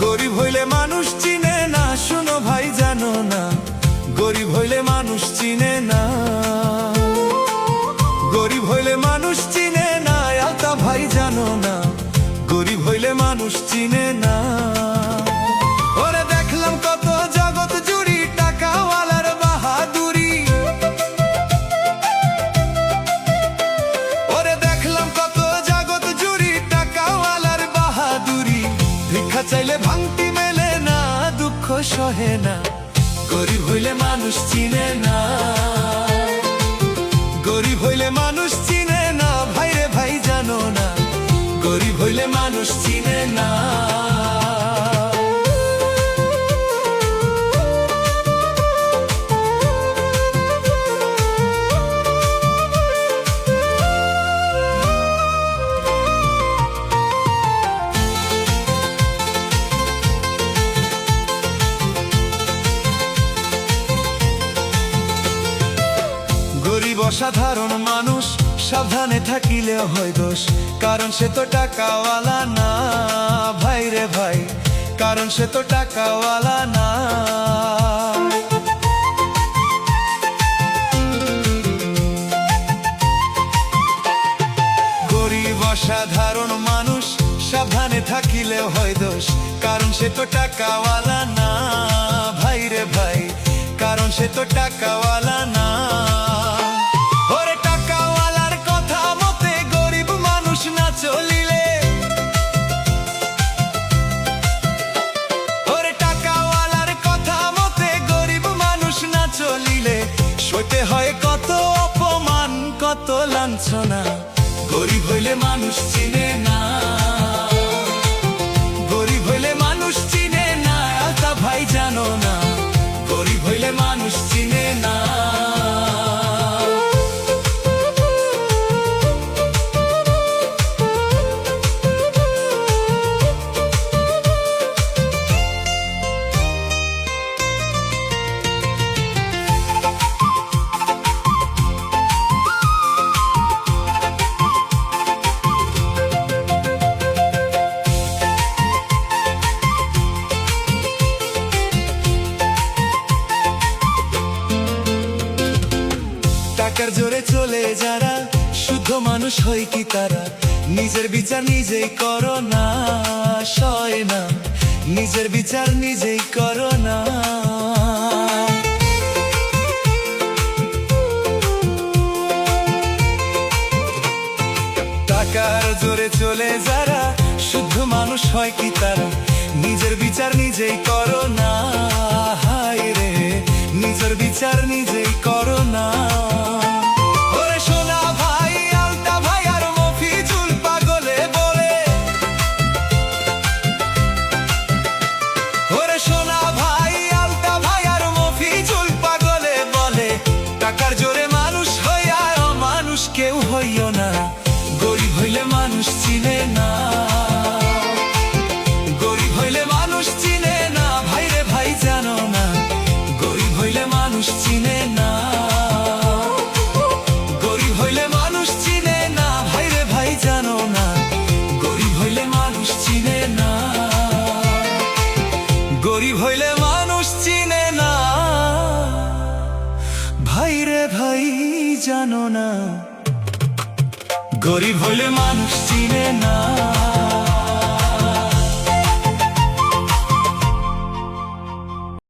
গরিব হইলে মানুষ চিনে না, শুনো ভাই জানো না, গরিব হইলে মানুষ চিনে না। গরিব হইলে মানুষ চিনে না, আলতা ভাই জানো না, গরিব হইলে মানুষ চিনে না। ওরে দেখলাম কত জগৎ জুড়ি টাকাওয়ালার বাহাদুরি, ওরে দেখলাম কত জগৎ জুড়ি টাকাওয়ালার বাহাদুরি। ভিক্ষা চাইলে ভাঙতি মেলে না, দুঃখ সহে না, গরিব হইলে মানুষ চিনে না। গরিব হইলে মানুষ চিনে না, ভাইরে ভাই জানো না, গরিব হইলে মানুষ চিনে না। গরিব অসাধারণ মানুষ, সাবধানে থাকিলেও হয় দোষ, কারণ সে তো টাকাওয়ালা না, ভাই রে ভাই, কারণ সে তো টাকাওয়ালা না। গরিব অসাধারণ মানুষ, সাবধানে থাকিলেও হয় দোষ, কারণ সে তো টাকাওয়ালা না, ভাই রে ভাই, কারণ সে তো টাকাওয়ালা না। ওরে টাকাওয়ালার কথা মতে গরিব মানুষ না চলিলে, ওরে টাকাওয়ালার কথা মতে গরিব মানুষ না চলিলে, সইতে হয় কত অপমান, কত লাঞ্ছনা, গরিব হইলে মানুষ চিনে না। গরিব হইলে মানুষ চিনে না, আলতা ভাই জানো না, গরিব হইলে মানুষ চিনে না। টাকার জোরে চলে যারা, শুদ্ধ মানুষ হয় কি তারা, নিজের বিচার নিজেই করো না, সয় না, নিজের বিচার নিজেই করো না। টাকার জোরে চলে যারা, শুদ্ধ মানুষ হয় কি তারা, নিজের বিচার নিজেই করো না, হায় রে, নিজের বিচার নিজেই করো না। ওরে সোনা ভাই, আলতা ভাই আর মফিজুল পাগলে বলে, ওরে সোনা ভাই, আলতা ভাই আর মফিজুল পাগলে বলে, টাকার জোরে মানুষ হই আর অমানুষ কেউ হইও না, গরিব হইলে মানুষ চিনে না। গরিব হইলে মানুষ চিনে না, ভাই রে ভাই জানো না, গরিব হইলে মানুষ চিনে না। গরিব হইলে মানুষ চিনে না, ভাই রে ভাই জানো না, গরিব হইলে মানুষ চিনে না। গরিব হইলে মানুষ চিনে না, ভাই রে ভাই জানো না, গরিব হইলে মানুষ চিনে না।